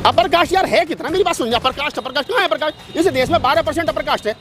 Upper caste यार है कितना, मेरी बात सुनिए। अपर कास्ट कहाँ है अपर कास्ट? इस देश में 12% अपर कास्ट है,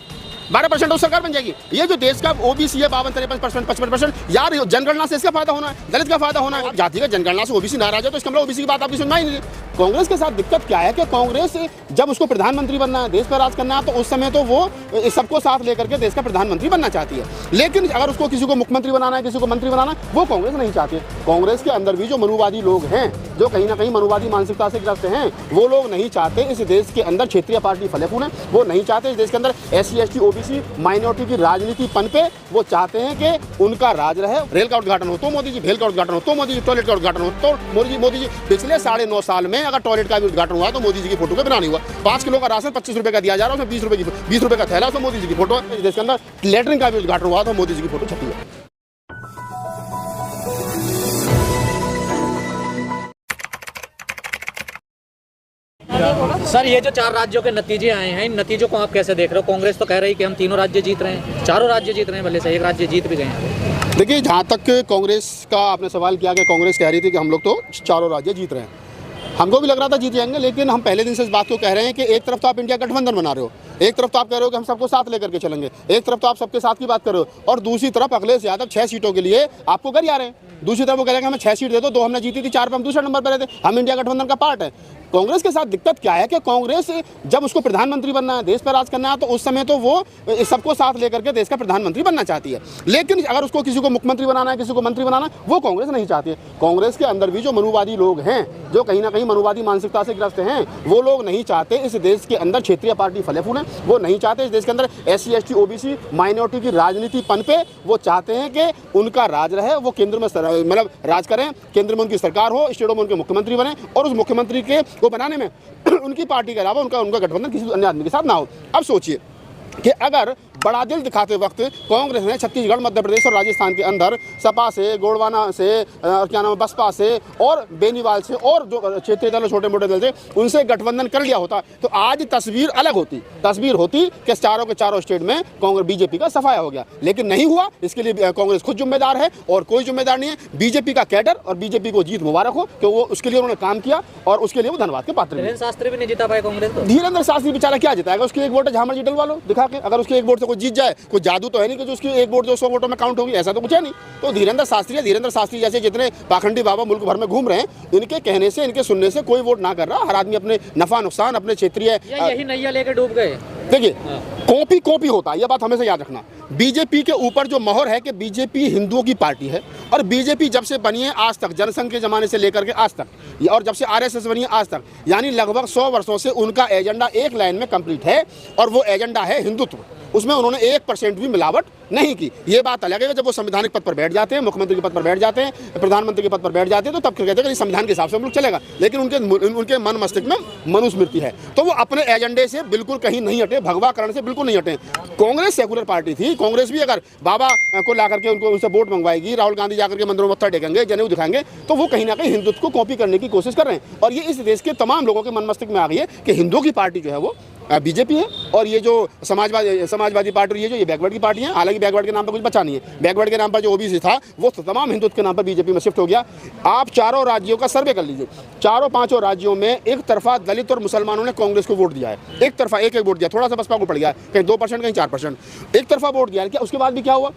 12% तो सरकार बन जाएगी। ये जो देश का ओबीसी है 52-53%, 55%, यार जनगणना से इसका फायदा होना है, दलित का फायदा होना है। जातिगत जनगणना से ओबीसी नाराज है तो इसका मतलब ओबीसी की बात आपकी सुनवाई नहीं। कांग्रेस के साथ दिक्कत क्या है कि कांग्रेस जब उसको प्रधानमंत्री बनना है, देश पर राज करना है, तो उस समय तो वो सबको साथ लेकर के देश का प्रधानमंत्री बनना चाहती है। लेकिन अगर उसको किसी को मुख्यमंत्री बनाना है, किसी को मंत्री बनाना है, वो कांग्रेस नहीं चाहती है। कांग्रेस के अंदर भी जो मनुवादी लोग हैं, जो कहीं ना कहीं मनुवादी मानसिकता से ग्रस्त हैं, वो लोग नहीं चाहते इस देश के अंदर क्षेत्रीय पार्टी फले फूले। वो नहीं चाहते इस देश के अंदर SC ST OBC माइनॉरिटी की राजनीति पनपे। वो चाहते हैं कि उनका राज रहे। रेल का उद्घाटन हो तो मोदी जी, भेल का उद्घाटन हो तो मोदी जी, टॉयलेट का उद्घाटन हो तो मोदी जी। पिछले 9.5 साल में अगर टॉयलेट का भी उद्घाटन हुआ तो मोदी जी की फोटो पे बना नहीं हुआ। 5 किलो का राशन 25 रुपए का दिया जा रहा है, उसमें 20 रुपए का थैला, तो मोदी जी की फोटो। इस देश के अंदर लेटरिन का भी उद्घाटन हुआ तो मोदी जी की फोटो छपी है। सर, ये जो 4 राज्यों के नतीजे आए हैं, इन नतीजों को आप कैसे देख रहे हो? कांग्रेस तो कह रही है कि हम 3 राज्य जीत रहे हैं, 4 राज्य जीत रहे हैं, भले से 1 राज्य जीत भी गए हैं। देखिए, जहाँ तक कांग्रेस का आपने सवाल किया कि कांग्रेस कह रही थी कि हम लोग तो 4 राज्य जीत रहे हैं, हमको भी लग रहा था जीत जाएंगे। लेकिन हम पहले दिन से इस बात को कह रहे हैं कि एक तरफ तो आप इंडिया गठबंधन बना रहे हो, एक तरफ तो आप कह रहे हो कि हम सबको साथ लेकर के चलेंगे, एक तरफ तो आप सबके साथ की बात कर रहे हो, और दूसरी तरफ अखिलेश यादव 6 सीटों के लिए आपको कर आ रहे हैं। दूसरी तरफ वो कह रहे हैं हमें 6 सीट दे दो, 2 हमने जीती थी, 4 पे हम दूसरे नंबर पर रहते, हम इंडिया गठबंधन का पार्ट है। कांग्रेस के साथ दिक्कत क्या है कि कांग्रेस जब उसको प्रधानमंत्री बनना है, देश पर राज करना है, तो उस समय तो वो सबको साथ लेकर के देश का प्रधानमंत्री बनना चाहती है। लेकिन अगर उसको किसी को मुख्यमंत्री बनाना है, किसी को मंत्री बनाना है, वो कांग्रेस नहीं चाहती है। कांग्रेस के अंदर भी जो मनुवादी लोग हैं, जो कहीं ना कहीं मनुवादी मानसिकता से ग्रस्त हैं, वो लोग नहीं चाहते इस देश के अंदर क्षेत्रीय पार्टी फले फूले। वो नहीं चाहते इस देश के अंदर SC ST OBC माइनॉरिटी की राजनीति पनपे। वो चाहते हैं कि उनका राज रहे, वो केंद्र में मतलब राज करें, केंद्र में उनकी सरकार हो, स्टेटों में उनके मुख्यमंत्री बने, और उस मुख्यमंत्री के को बनाने में उनकी पार्टी के अलावा उनका गठबंधन किसी अन्य आदमी के साथ ना हो। अब सोचिए कि अगर बड़ा दिल दिखाते वक्त कांग्रेस ने छत्तीसगढ़, मध्य प्रदेश और राजस्थान के अंदर सपा से, गोंडवाना से, क्या नाम है, बसपा से और बेनीवाल से और जो क्षेत्रीय दल, छोटे मोटे दल थे, उनसे गठबंधन कर लिया होता तो आज तस्वीर अलग होती। तस्वीर होती कि चारों के चारों स्टेट में कांग्रेस बीजेपी का सफाया हो गया। लेकिन नहीं हुआ। इसके लिए कांग्रेस खुद जिम्मेदार है और कोई जिम्मेदार नहीं है। बीजेपी का कैडर, और बीजेपी को जीत मुबारक हो कि वो उसके लिए उन्होंने काम किया और उसके लिए वो धन्यवाद के पात्र। धीरेन्द्र शास्त्री भी नहीं जिता पाए कांग्रेस को। धीरेन्द्र शास्त्री बेचारा क्या जिताएगा? उसकी एक वोट है, झामर जी डलवा लो दिखा के। अगर उसके एक वोट से कोई जीत जाए, कोई जादू तो है नहीं कि जो उसकी एक वोट जो 100 वोटों में काउंट होगी, ऐसा तो कुछ है नहीं। तो धीरेन्द्र शास्त्री जैसे जितने पाखंडी बाबा मुल्क भर में घूम रहे हैं, इनके कहने से, इनके सुनने से कोई वोट ना कर रहा। हर आदमी अपने नफा नुकसान, अपने क्षेत्रीय, यही नैया लेके डूब गए। देखिए, कॉपी होता है, यह बात हमेशा याद रखना। बीजेपी के ऊपर जो मोहर है कि बीजेपी हिंदुओं की पार्टी है, और बीजेपी जब से बनी है आज तक, जनसंघ के जमाने से लेकर के आज तक, और जब से RSS बनी है आज तक, यानी लगभग 100 वर्षों से उनका एजेंडा एक लाइन में कंप्लीट है, और वो एजेंडा है हिंदुत्व। उसमें उन्होंने 1% भी मिलावट नहीं की। ये बात अलग है कि जब वो संवैधानिक पद पर बैठ जाते हैं, मुख्यमंत्री के पद पर बैठ जाते हैं, प्रधानमंत्री के पद पर बैठ जाते हैं, तो तब कहते हैं कि संविधान के हिसाब से हम लोग चलेगा। लेकिन उनके मन मस्तिष्क में मनुस्मृति है, तो वो अपने एजेंडे से बिल्कुल कहीं नहीं हटे, भगवाकरण से बिल्कुल नहीं हटे। कांग्रेस सेकुलर पार्टी थी। कांग्रेस भी अगर बाबा को ला करके उनसे वोट मंगवाएगी, राहुल गांधी जाकर के मंदिरों में मत्था टेकेंगे, जनेऊ दिखाएंगे, तो वो कहीं ना कहीं हिंदुत्व को कॉपी करने की कोशिश कर रहे हैं। और ये इस देश के तमाम लोगों के मन मस्तिष्क में आ गई है कि हिंदुओं की पार्टी जो है वो बीजेपी है, और ये जो समाजवादी पार्टी, ये बैकवर्ड की पार्टी है। हालांकि बैकवर्ड के नाम पर कुछ बचा नहीं है। बैकवर्ड के नाम पर जो OBC था, वो तमाम हिंदुत्व के नाम पर बीजेपी में शिफ्ट हो गया। आप 4 राज्यों का सर्वे कर लीजिए, 4-5 राज्यों में एक तरफा दलित और मुसलमानों ने कांग्रेस को वोट दिया है। एक तरफा एक वोट दिया, थोड़ा सा बसपा को पड़ गया, कहीं 2%, कहीं 4%, एक तरफा वोट दिया। क्या उसके बाद भी क्या हुआ?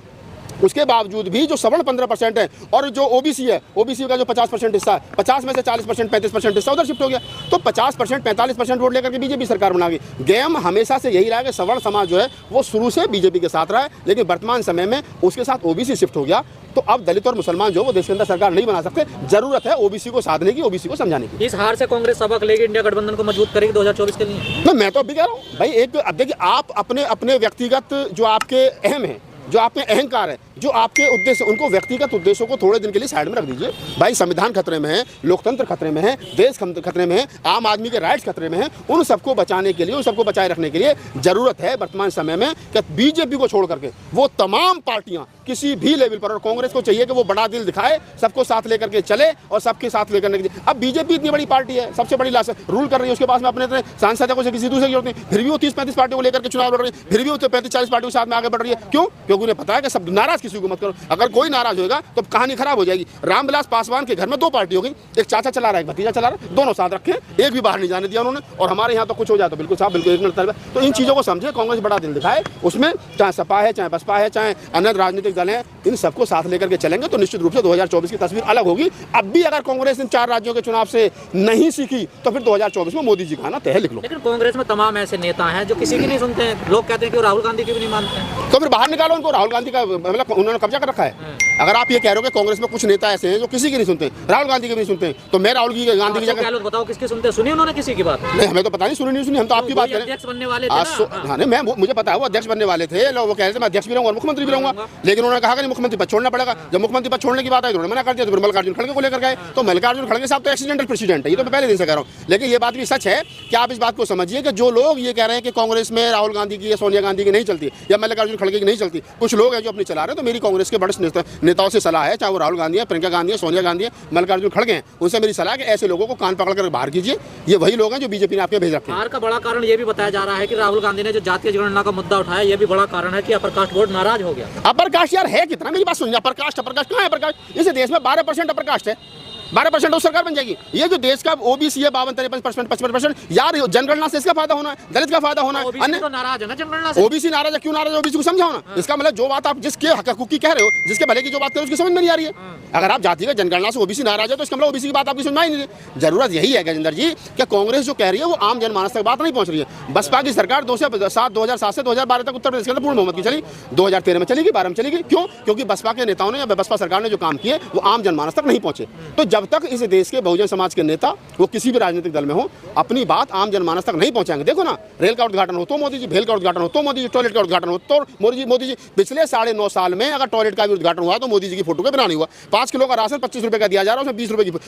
उसके बावजूद भी जो सवर्ण 15% है, और जो OBC है, OBC का जो 50% हिस्सा है, 50 में से 40%, 35% हिस्सा उधर शिफ्ट हो गया। तो 50%, 45% वोट लेकर के बीजेपी सरकार बना गई। गेम हमेशा से यही रहा कि सवर्ण समाज जो है वो शुरू से बीजेपी के साथ रहा है, लेकिन वर्तमान समय में उसके साथ OBC शिफ्ट हो गया। तो अब दलित और मुसलमान जो वो देश के अंदर सरकार नहीं बना सकते। जरूरत है OBC को साधने की, OBC को समझाने की। इस हार से कांग्रेस सबक लेगी, इंडिया गठबंधन को मजबूत करेगी 2024 के लिए। मैं तो अभी कह रहा हूँ भाई, एक अब देखिए, आप अपने व्यक्तिगत जो आपके अहम है, जो आप में अहंकार है, जो आपके उद्देश्य, उनको व्यक्तिगत उद्देश्यों को थोड़े दिन के लिए साइड में रख दीजिए। भाई, संविधान खतरे में है, लोकतंत्र खतरे में है, देश खतरे में है, आम आदमी के राइट्स खतरे में है। उन सबको बचाने के लिए, उन सबको बचाए रखने के लिए जरूरत है वर्तमान समय में कि बीजेपी को छोड़ करके वो तमाम पार्टियां किसी भी लेवल पर, और कांग्रेस को चाहिए कि वो बड़ा दिल दिखाए, सबको साथ लेकर के चले और सबके साथ लेकर के। अब बीजेपी इतनी बड़ी पार्टी है, सबसे बड़ी रूल कर रही है, उसके पास में अपने सांसद को किसी दूसरे की जरूरत नहीं, फिर भी वो 30-35 पार्टियों को लेकर के चुनाव लड़ रही है, फिर भी वो 35-40 पार्टियों के साथ में आगे बढ़ रही है। क्यों? क्योंकि उन्हें पता है कि सब नाराज किसी को मत करो। अगर कोई नाराज होगा तो कहानी खराब हो जाएगी। रामविलास पासवान के घर में 2 पार्टी हो गई, एक चाचा चला रहा है, एक भतीजा चला रहा है, दोनों साथ रखे, एक भी बाहर नहीं जाने दिया उन्होंने। और हमारे यहाँ तो कुछ हो जाए तो बिल्कुल साहब बिल्कुल एक मिनट तलब है। तो इन चीज़ों को समझे, कांग्रेस बड़ा दिल दिखाए, उसमें चाहे सपा है, चाहे बसपा है, चाहे अन्य राजनीतिक दल हैं, इन सबको साथ लेकर के चलेंगे तो निश्चित रूप से 2024 की तस्वीर अलग होगी। अब भी अगर कांग्रेस इन 4 राज्यों के चुनाव से नहीं सीखी तो फिर 2024 में मोदी जी का आना तय है, लिख लो। लेकिन कांग्रेस में तमाम ऐसे नेता हैं जो किसी की नहीं सुनते हैं। लोग कहते हैं कि वो राहुल गांधी की भी नहीं मानते हैं। तो फिर बाहर निकालो उनको। राहुल गांधी का मतलब उन्होंने कब्जा कर रखा है। अगर आप ये कह रहे हो कि कांग्रेस में कुछ नेता ऐसे हैं जो किसी की नहीं सुनते, राहुल गांधी की भी नहीं सुनते, तो मैं राहुल गांधी की जगह बताओ किसकी सुनते हैं? सुनी उन्होंने किसी की बात? नहीं, हमें तो पता नहीं, सुनी नहीं सुनी, हम तो आपकी बात करें। अध्यक्ष बनने वाले थे ना। हाँ नहीं, मैं मुझे पता है वो अध्यक्ष बनने वाले थे। लोग वो कह रहे थे मैं अध्यक्ष भी रहूंगा और मुख्यमंत्री भी रहूंगा, लेकिन उन्होंने कहा कि मुख्यमंत्री पद छोड़ना पड़ेगा। जब मुख्यमंत्री पद छोड़ने की बात आई तो उन्होंने मना कर दिया। तो मल्लिकार्जुन खड़गे को लेकर गए, तो मल्लिकार्जुन खड़गे साहब तो एक्सीडेंटल प्रेसिडेंट है, ये तो मैं पहले दिन से कह रहा हूँ। लेकिन ये बात भी सच है कि आप इस बात को समझिए कि जो लोग ये कह रहे हैं कि कांग्रेस में राहुल गांधी की या सोनिया गांधी की नहीं चलती या मल्लिकार्जुन खड़गे की नहीं चलती, कुछ लोग हैं जो अपनी चला रहे हैं। तो मेरी कांग्रेस के बड़े नेताओं से सलाह है, चाहे वो राहुल गांधी है, प्रियंका गांधी है, सोनिया गांधी है, मल्लिकार्जुन खड़गे हैं, उनसे मेरी सलाह है कि ऐसे लोगों को कान पकड़ कर बाहर कीजिए। ये वही लोग हैं जो बीजेपी ने आपके भेज रखे हैं। हार का बड़ा कारण ये भी बताया जा रहा है कि राहुल गांधी ने जो जातीय जनगणना का मुद्दा उठाया, ये भी बड़ा कारण है कि अपर कास्ट बोर्ड नाराज हो गया। अपर कास्ट यार है कितना, मेरी बात सुनिए। अपर कास्ट कहाँ है? अपर कास्ट इस देश में 12% अपर कास्ट है। 12% सरकार बन जाएगी। ये जो देश का ओबीसी है 52-53%, 55%, यार जनगणना से इसका फायदा होना है, दलित का फायदा होना है। ओबीसी तो नाराज है ना जनगणना से। ओबीसी नाराज है, क्यों नाराज है? ओबीसी को समझाओ ना। इसका मतलब जो बात आप जिसके हकूक की कह रहे हो, जिसके भले की जो बात कर रहे हो, उसकी समझ में नहीं आ रही है। अगर आप जातिगत जनगणना से ओबीसी नाराज है तो इसका मतलब ओबीसी की बात आपकी समझ में नहीं रही। जरूरत यही है गजेंद्र जी कि कांग्रेस जो कह रही है वो आम जनमानस तक बात नहीं पहुंच रही है। बसपा की सरकार 2007 से 2012 तक उत्तर प्रदेश के अंदर पूर्ण बहुमत की चली, 2013 में चलेगी, 12 में चलेगी। क्यों? क्योंकि बसपा के नेताओं ने या बसपा सरकार ने जो काम किए वो आम जनमानस तक नहीं पहुंचे। तो जब तक इस देश के बहुजन समाज के नेता वो किसी भी राजनीतिक दल में हो अपनी बात आम जनमानस तक नहीं पहुंचाएंगे। देखो ना, रेल का उद्घाटन हो तो मोदी जी, भेल का उद्घाटन हो तो मोदी जी, टॉयलेट का उद्घाटन हो तो मोदी जी। पिछले 9.5 साल में अगर टॉयलेट का भी उद्घाटन हुआ तो मोदी जी की फोटो के बिना नहीं हुआ। 5 किलो का राशन 25 रुपए का दिया जा रहा है, उसमें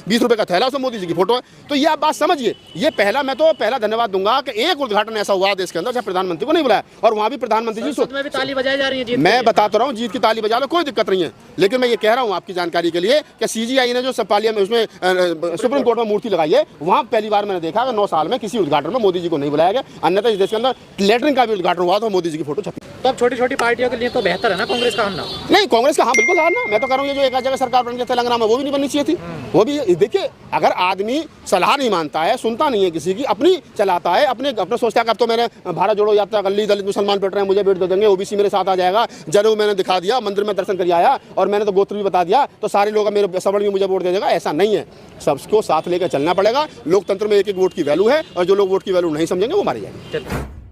20 रुपए का थैला, उसमें मोदी जी की फोटो है। तो ये आप बात समझिए। ये मैं तो पहला धन्यवाद दूंगा कि एक उद्घाटन ऐसा हुआ देश के अंदर जहाँ प्रधानमंत्री को नहीं बुलाया, और वहाँ भी प्रधानमंत्री जी में भी ताली बजाई जा रही है। मैं बताता रहा हूँ, जीत की ताली बजा लो, कोई दिक्कत नहीं है। लेकिन मैं ये कह रहा हूँ आपकी जानकारी के लिए कि सीजीआई ने जो पार्लियामेंट उसमें सुप्रीम कोर्ट में मूर्ति लगाई है, वहाँ पहली बार मैंने देखा कि 9 साल में किसी उद्घाटन में मोदी जी को नहीं बुलाया गया। अन्यथा इस देश के अंदर लेटरिन का भी उद्घाटन हुआ तो मोदी जी की फोटो छपी। तो अब छोटी छोटी पार्टियों के लिए तो बेहतर है ना कांग्रेस का आना? नहीं, कांग्रेस का हाँ बिल्कुल हारना। मैं तो कह रहा हूँ ये जो एक जगह सरकार बन के तेलंगाना में वो भी नहीं बननी चाहिए थी। वो भी देखिए, अगर आदमी सलाह नहीं मानता है, सुनता नहीं है किसी की, अपनी चलाता है, अपने सोचता है कि अब तो मैंने भारत जोड़ो यात्रा कर ली, दलित मुसलमान बैठ रहे हैं, मुझे वोट दे देंगे, ओबीसी मेरे साथ आ जाएगा, जनेऊ मैंने दिखा दिया, मंदिर में दर्शन कर आया और मैंने तो गोत्र भी बता दिया तो सारे लोग मेरे सवर्ण में मुझे वोट दे देगा। ऐसा नहीं है, सबको साथ लेकर चलना पड़ेगा। लोकतंत्र में एक एक वोट की वैल्यू है और जो लोग वोट की वैल्यू नहीं समझेंगे वो मारे जाएंगे।